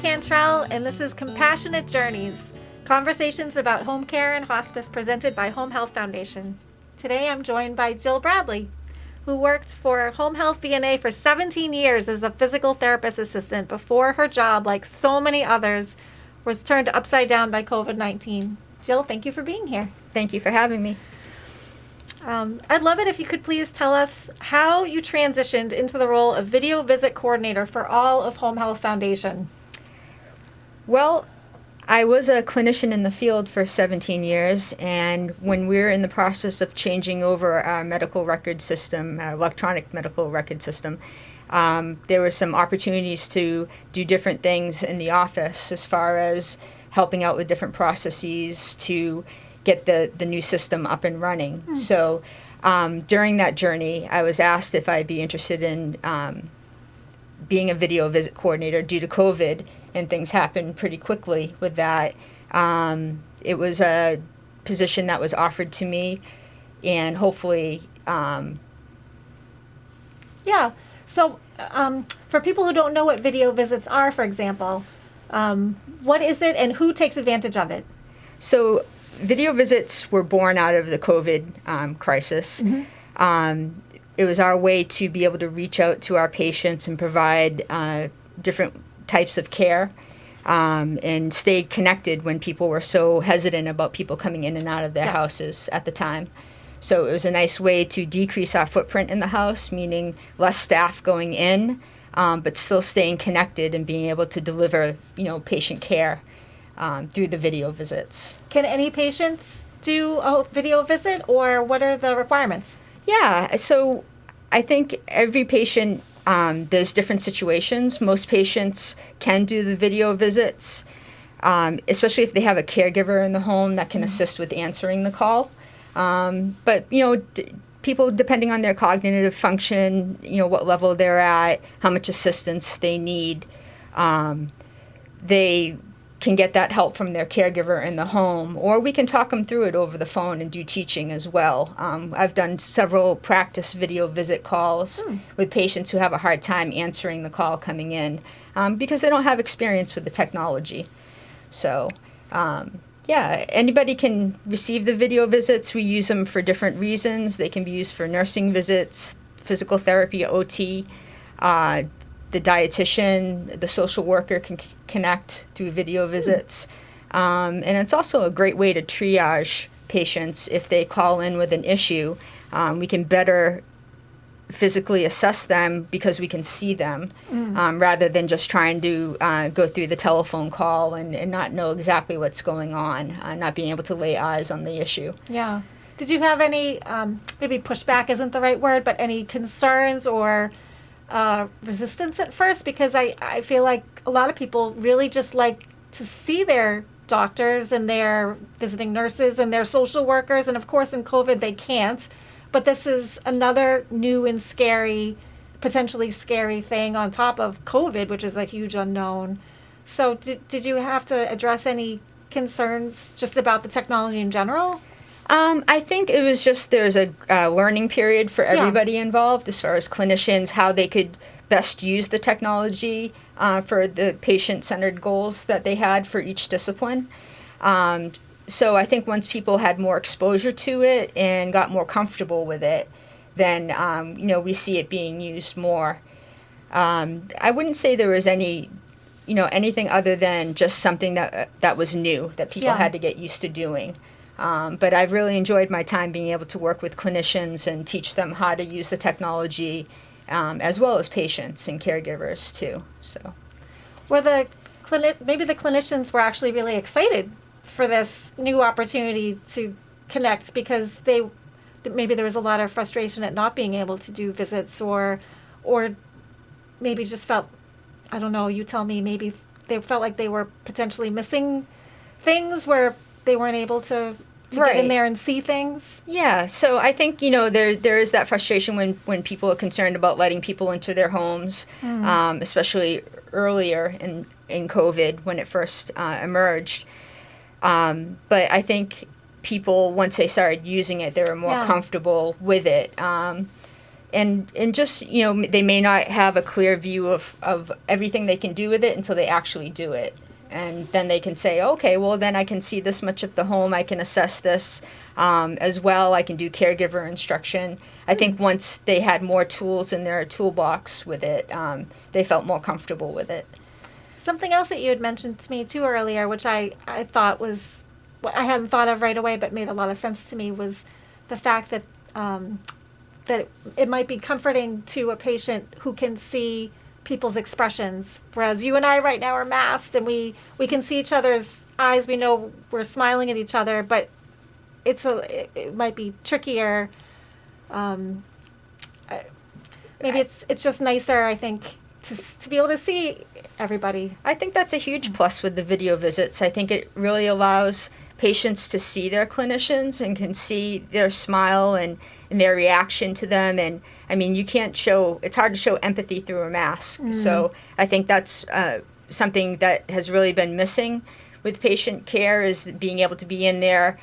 Cantrell, and this is Compassionate Journeys, conversations about home care and hospice presented by Home Health Foundation. Today I'm joined by Jill Bradley, who worked for Home Health VNA for 17 years as a physical therapist assistant before her job, like so many others, was turned upside down by COVID-19. Jill, thank you for being here. Thank you for having me. I'd love it if you could please tell us how you transitioned into the role of video visit coordinator for all of Home Health Foundation. Well, I was a clinician in the field for 17 years, and when we were in the process of changing over our medical record system, our electronic medical record system, there were some opportunities to do different things in the office as far as helping out with different processes to get the new system up and running. So during that journey, I was asked if I'd be interested in being a video visit coordinator due to COVID, and things happened pretty quickly with that. It was a position that was offered to me, and hopefully... Yeah. So for people who don't know what video visits are, for example, what is it and who takes advantage of it? So video visits were born out of the COVID crisis. Mm-hmm. It was our way to be able to reach out to our patients and provide different types of care and stay connected when people were so hesitant about people coming in and out of their houses at the time. So it was a nice way to decrease our footprint in the house, meaning less staff going in, but still staying connected and being able to deliver, patient care through the video visits. Can any patients do a video visit, or what are the requirements? Yeah, so I think every patient, there's different situations. Most patients can do the video visits, especially if they have a caregiver in the home that can assist with answering the call. But, people, depending on their cognitive function, what level they're at, how much assistance they need, they can get that help from their caregiver in the home, or we can talk them through it over the phone and do teaching as well. I've done several practice video visit calls with patients who have a hard time answering the call coming in because they don't have experience with the technology. So, anybody can receive the video visits. We use them for different reasons. They can be used for nursing visits, physical therapy, OT, the dietitian, the social worker can connect through video visits. And it's also a great way to triage patients if they call in with an issue. We can better physically assess them because we can see them rather than just trying to go through the telephone call and not know exactly what's going on, not being able to lay eyes on the issue. Yeah. Did you have any, maybe pushback isn't the right word, but any concerns or resistance at first? Because I feel like a lot of people really just like to see their doctors and their visiting nurses and their social workers, and of course in COVID they can't, but this is another new and potentially scary thing on top of COVID, which is a huge unknown. So did you have to address any concerns just about the technology in general? I think it was just there's a learning period for everybody involved as far as clinicians, how they could best use the technology for the patient-centered goals that they had for each discipline. So I think once people had more exposure to it and got more comfortable with it, then, we see it being used more. I wouldn't say there was anything other than just something that was new that people had to get used to doing. But I've really enjoyed my time being able to work with clinicians and teach them how to use the technology, as well as patients and caregivers too. So, maybe the clinicians were actually really excited for this new opportunity to connect because maybe there was a lot of frustration at not being able to do visits, or maybe just felt, I don't know, you tell me, maybe they felt like they were potentially missing things where they weren't able to get in there and see things. Yeah, so I think, there is that frustration when people are concerned about letting people into their homes, especially earlier in COVID when it first emerged. But I think people, once they started using it, they were more comfortable with it. and just, they may not have a clear view of everything they can do with it until they actually do it. And then they can say, okay, well, then I can see this much of the home. I can assess this as well. I can do caregiver instruction. I think once they had more tools in their toolbox with it, they felt more comfortable with it. Something else that you had mentioned to me too earlier, which I thought was, I hadn't thought of right away, but made a lot of sense to me, was the fact that that it might be comforting to a patient who can see people's expressions, whereas you and I right now are masked and we can see each other's eyes. We know we're smiling at each other, but it might be trickier. Maybe it's just nicer, I think, to be able to see everybody. I think that's a huge plus with the video visits. I think it really allows patients to see their clinicians and can see their smile and their reaction to them. And I mean, it's hard to show empathy through a mask. So I think that's something that has really been missing with patient care, is being able to be in there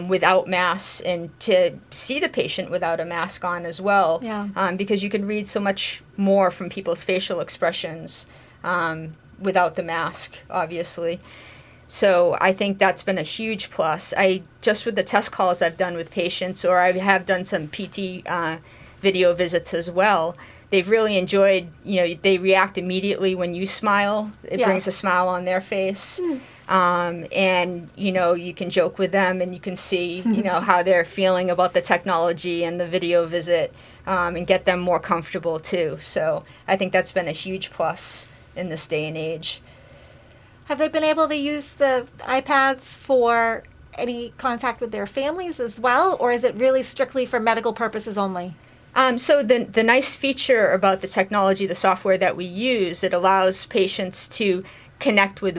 without masks and to see the patient without a mask on as well. Yeah. Because you can read so much more from people's facial expressions without the mask, obviously. So I think that's been a huge plus. Just with the test calls I've done with patients, or I have done some PT video visits as well, they've really enjoyed, they react immediately when you smile. It brings a smile on their face. And, you can joke with them and you can see, how they're feeling about the technology and the video visit, and get them more comfortable too. So I think that's been a huge plus in this day and age. Have they been able to use the iPads for any contact with their families as well, or is it really strictly for medical purposes only? So the nice feature about the technology, the software that we use, it allows patients to connect with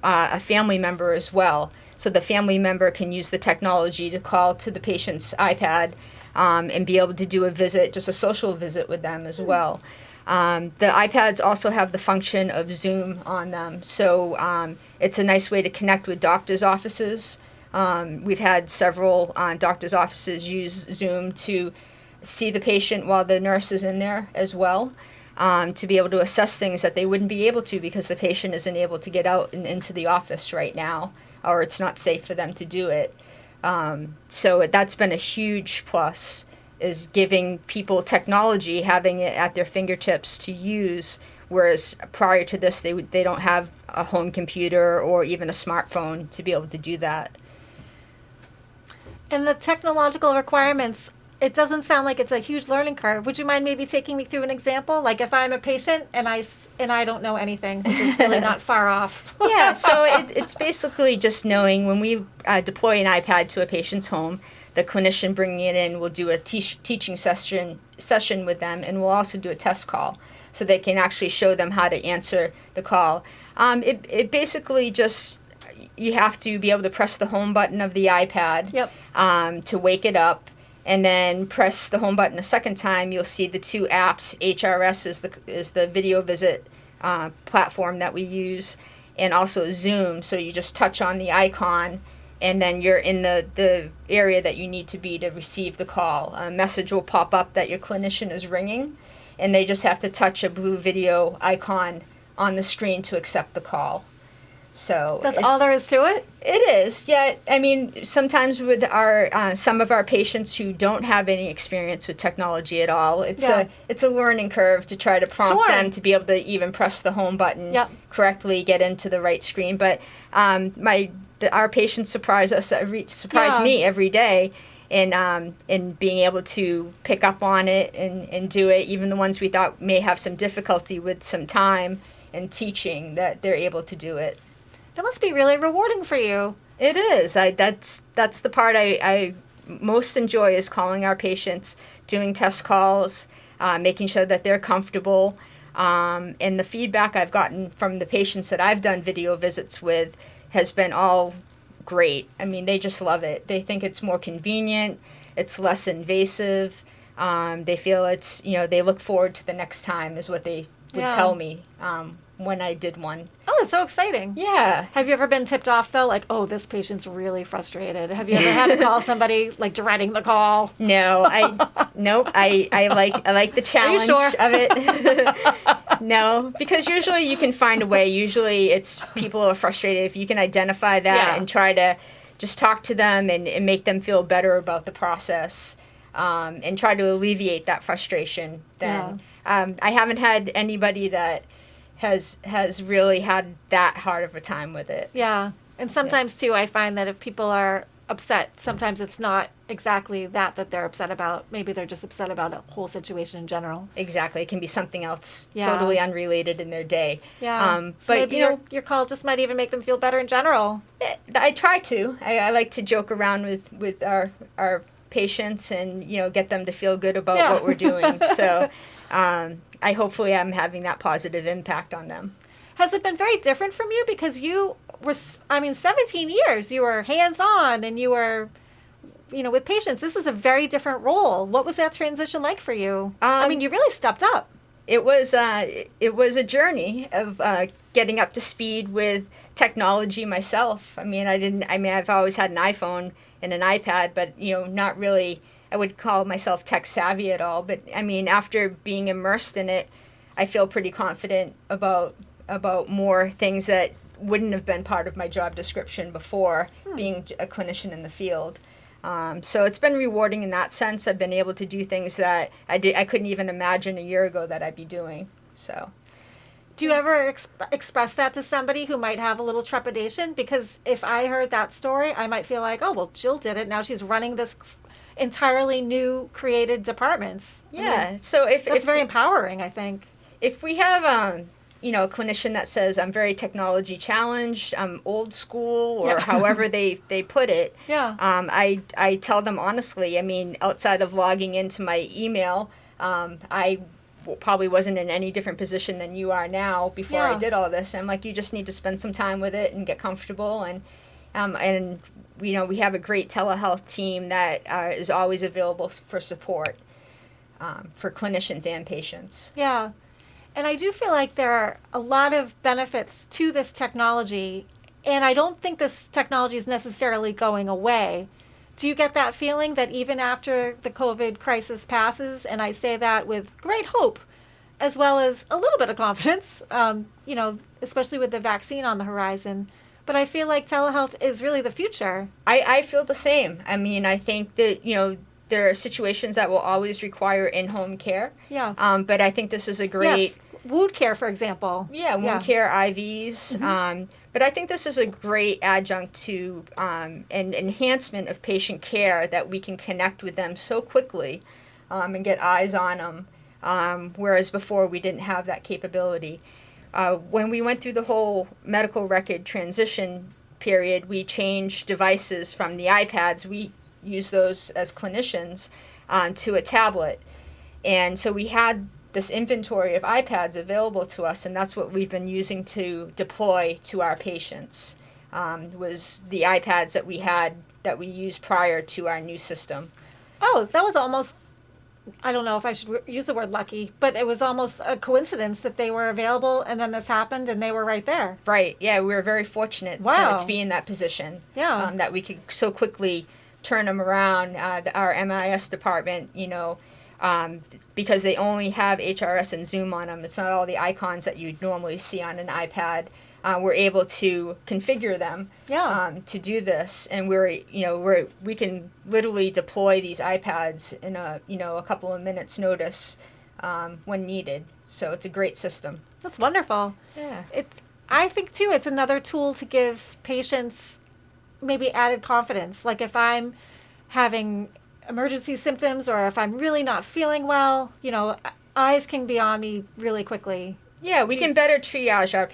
a family member as well. So the family member can use the technology to call to the patient's iPad and be able to do a visit, just a social visit with them as well. The iPads also have the function of Zoom on them, so it's a nice way to connect with doctors' offices. We've had several doctors' offices use Zoom to see the patient while the nurse is in there as well, to be able to assess things that they wouldn't be able to because the patient isn't able to get out and into the office right now, or it's not safe for them to do it. So that's been a huge plus, is giving people technology, having it at their fingertips to use, whereas prior to this, they don't have a home computer or even a smartphone to be able to do that. And the technological requirements, it doesn't sound like it's a huge learning curve. Would you mind maybe taking me through an example? Like if I'm a patient and I don't know anything, which is really not far off. Yeah, so it's basically just knowing when we deploy an iPad to a patient's home, the clinician bringing it in will do a teaching session with them, and we'll also do a test call so they can actually show them how to answer the call. It basically just, you have to be able to press the home button of the iPad to wake it up, and then press the home button a second time. You'll see the two apps. HRS is the video visit platform that we use, and also Zoom. So you just touch on the icon, and then you're in the area that you need to be to receive the call. A message will pop up that your clinician is ringing, and they just have to touch a blue video icon on the screen to accept the call. So that's all there is to it? It is, yeah. I mean, sometimes with our some of our patients who don't have any experience with technology at all, it's a learning curve to try to prompt them to be able to even press the home button correctly, get into the right screen. But our patients surprise me every day in being able to pick up on it and do it. Even the ones we thought may have some difficulty with some time and teaching, that they're able to do it. That must be really rewarding for you. It is. That's the part I most enjoy, is calling our patients, doing test calls, making sure that they're comfortable. And the feedback I've gotten from the patients that I've done video visits with has been all great. I mean, they just love it. They think it's more convenient. It's less invasive. They feel it's, they look forward to the next time, is what they would tell me when I did one. Oh, it's so exciting. Yeah. Have you ever been tipped off, though? Like, oh, this patient's really frustrated. Have you ever had to call somebody, like, dreading the call? No, nope. I like the challenge sure? of it. No, because usually you can find a way. Usually it's people are frustrated. If you can identify that and try to just talk to them and make them feel better about the process, and try to alleviate that frustration, then I haven't had anybody that has really had that hard of a time with it. Yeah. And sometimes, too, I find that if people are upset, sometimes it's not exactly that they're upset about. Maybe they're just upset about a whole situation in general. Exactly. It can be something else totally unrelated in their day. Yeah. So but maybe your call just might even make them feel better in general. I try to. I like to joke around with our patients and, get them to feel good about what we're doing. So I hopefully I'm having that positive impact on them. Has it been very different from you? Because you were, 17 years, you were hands-on and you were, with patients. This is a very different role. What was that transition like for you? You really stepped up. It was a journey of getting up to speed with technology myself. I've always had an iPhone and an iPad, but, not really, I would call myself tech savvy at all. But, after being immersed in it, I feel pretty confident about more things that wouldn't have been part of my job description before being a clinician in the field. So it's been rewarding in that sense. I've been able to do things that I couldn't even imagine a year ago that I'd be doing. So, do you ever express that to somebody who might have a little trepidation? Because if I heard that story, I might feel like, oh, well, Jill did it. Now she's running this entirely new created department. Yeah. So that's very empowering, I think. If we have a clinician that says I'm very technology challenged, I'm old school, or however they put it. Yeah. I tell them honestly. Outside of logging into my email, I probably wasn't in any different position than you are now before I did all this. I'm like, you just need to spend some time with it and get comfortable. And we have a great telehealth team that is always available for support for clinicians and patients. Yeah. And I do feel like there are a lot of benefits to this technology, and I don't think this technology is necessarily going away. Do you get that feeling that even after the COVID crisis passes, and I say that with great hope, as well as a little bit of confidence, especially with the vaccine on the horizon, but I feel like telehealth is really the future. I feel the same. I think that, there are situations that will always require in-home care. Yeah. But I think this is a great... Yes. Wound care, for example. Yeah, wound care, IVs. Mm-hmm. But I think this is a great adjunct to an enhancement of patient care that we can connect with them so quickly and get eyes on them, whereas before we didn't have that capability. When we went through the whole medical record transition period, we changed devices from the iPads. We use those as clinicians to a tablet. And so we had this inventory of iPads available to us, and that's what we've been using to deploy to our patients, was the iPads that we used prior to our new system. Oh, that was almost, I don't know if I should use the word lucky, but it was almost a coincidence that they were available and then this happened and they were right there. Right, yeah, we were very fortunate to be in that position, that we could so quickly turn them around. Our MIS department, because they only have HRS and Zoom on them. It's not all the icons that you'd normally see on an iPad. We're able to configure them to do this, and we can literally deploy these iPads in a couple of minutes notice when needed. So it's a great system. That's wonderful. Yeah. I think too it's another tool to give patients maybe added confidence. Like if I'm having emergency symptoms or if I'm really not feeling well, eyes can be on me really quickly. Yeah, we can better triage our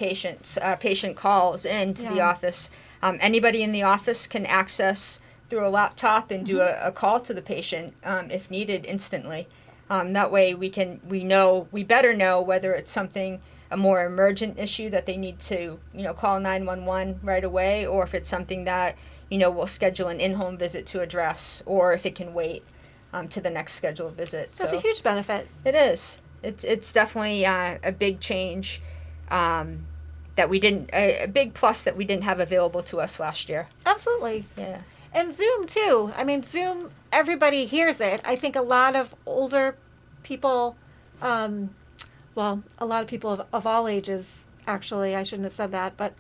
patient calls into the office. Anybody in the office can access through a laptop and do a call to the patient if needed instantly. That way we better know whether it's a more emergent issue that they need to, call 911 right away, or if it's something that, we'll schedule an in-home visit to address, or if it can wait to the next scheduled visit. That's a huge benefit. It is. It's definitely a big change that we didn't, a big plus that we didn't have available to us last year. Absolutely. Yeah. And Zoom too. I mean, Zoom, everybody hears it. I think a lot of older people, well, a lot of people of all ages, actually, I shouldn't have said that, but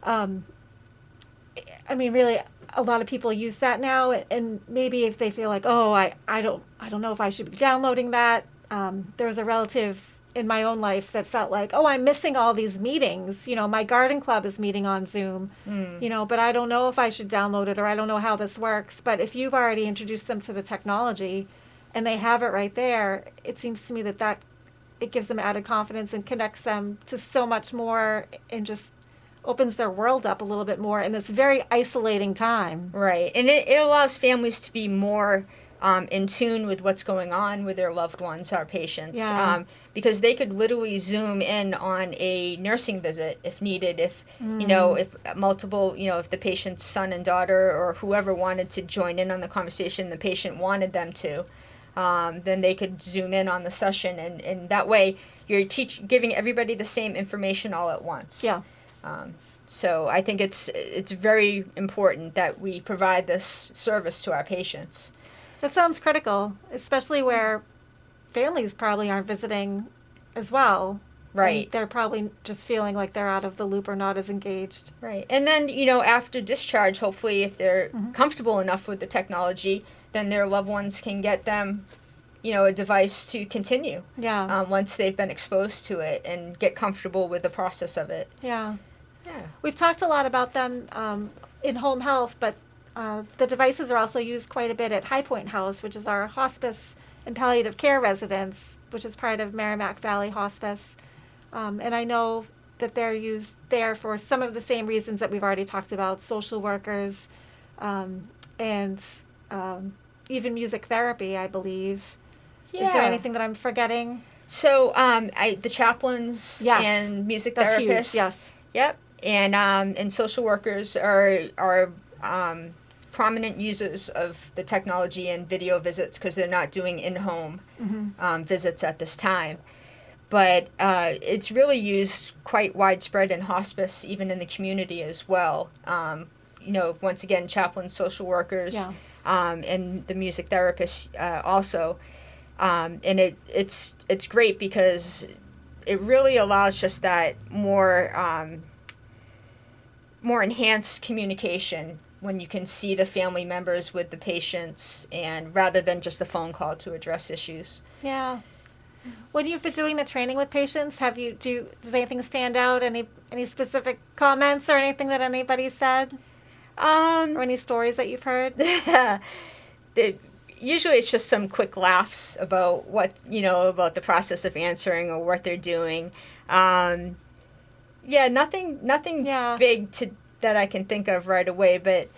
I mean, really, a lot of people use that now, and maybe if they feel like, oh, I don't know if I should be downloading that. There was a relative in my own life that felt like, oh, I'm missing all these meetings. You know, my garden club is meeting on Zoom, you know, but I don't know if I should download it or I don't know how this works. But if you've already introduced them to the technology and they have it right there, it seems to me that it gives them added confidence and connects them to so much more and just opens their world up a little bit more in this very isolating time. Right. And it allows families to be more in tune with what's going on with their loved ones, our patients. Yeah. Because they could literally Zoom in on a nursing visit if needed, if, you know, if multiple, you know, if the patient's son and daughter or whoever wanted to join in on the conversation, the patient wanted them to, then they could Zoom in on the session. And that way you're giving everybody the same information all at once. Yeah. So I think it's very important that we provide this service to our patients. That sounds critical, especially where families probably aren't visiting as well. Right. And they're probably just feeling like they're out of the loop or not as engaged. Right. And then, you know, after discharge, hopefully if they're comfortable enough with the technology, then their loved ones can get them, you know, a device to continue. Yeah. Once they've been exposed to it and get comfortable with the process of it. Yeah. Yeah. We've talked a lot about them in home health, but the devices are also used quite a bit at High Point House, which is our hospice and palliative care residence, which is part of Merrimack Valley Hospice. And I know that they're used there for some of the same reasons that we've already talked about, social workers, and even music therapy, I believe. Yeah. Is there anything that I'm forgetting? So the chaplains Yes. and music That's therapists. huge, yes. Yep. And social workers are prominent users of the technology and video visits because they're not doing in-home visits at this time. But it's really used quite widespread in hospice, even in the community as well. You know, once again, chaplains, social workers, Yeah. and the music therapists also. And it's great because it really allows just that more enhanced communication when you can see the family members with the patients and rather than just a phone call to address issues. Yeah. When you've been doing the training with patients, does anything stand out? Any specific comments or anything that anybody said? Or any stories that you've heard? Usually it's just some quick laughs about about the process of answering or what they're doing. Yeah, nothing big that I can think of right away, but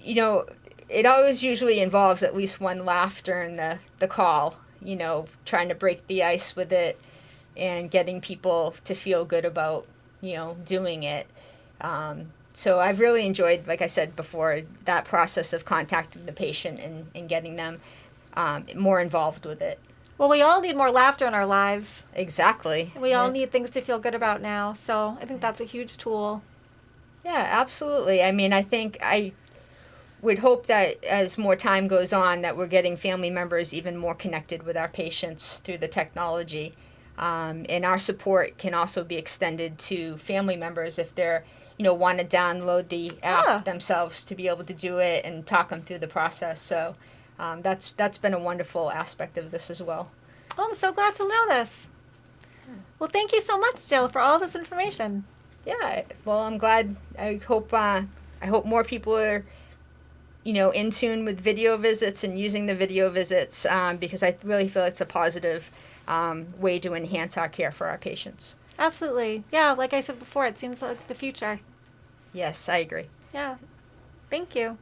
you know, it always usually involves at least one laugh during the call, you know, trying to break the ice with it and getting people to feel good about, you know, doing it. So I've really enjoyed, like I said before, that process of contacting the patient and getting them more involved with it. Well, we all need more laughter in our lives. Exactly. We all need things to feel good about now, so I think that's a huge tool. Yeah, absolutely. I mean, I think I would hope that as more time goes on that we're getting family members even more connected with our patients through the technology. And our support can also be extended to family members if they're, you know, want to download the app themselves to be able to do it and talk them through the process. So that's been a wonderful aspect of this as well. Oh, I'm so glad to know this. Well, thank you so much, Jill, for all this information. Yeah, well, I'm glad. I hope more people are, you know, in tune with video visits and using the video visits because I really feel it's a positive way to enhance our care for our patients. Absolutely. Yeah, like I said before, it seems like the future. Yes, I agree. Yeah. Thank you.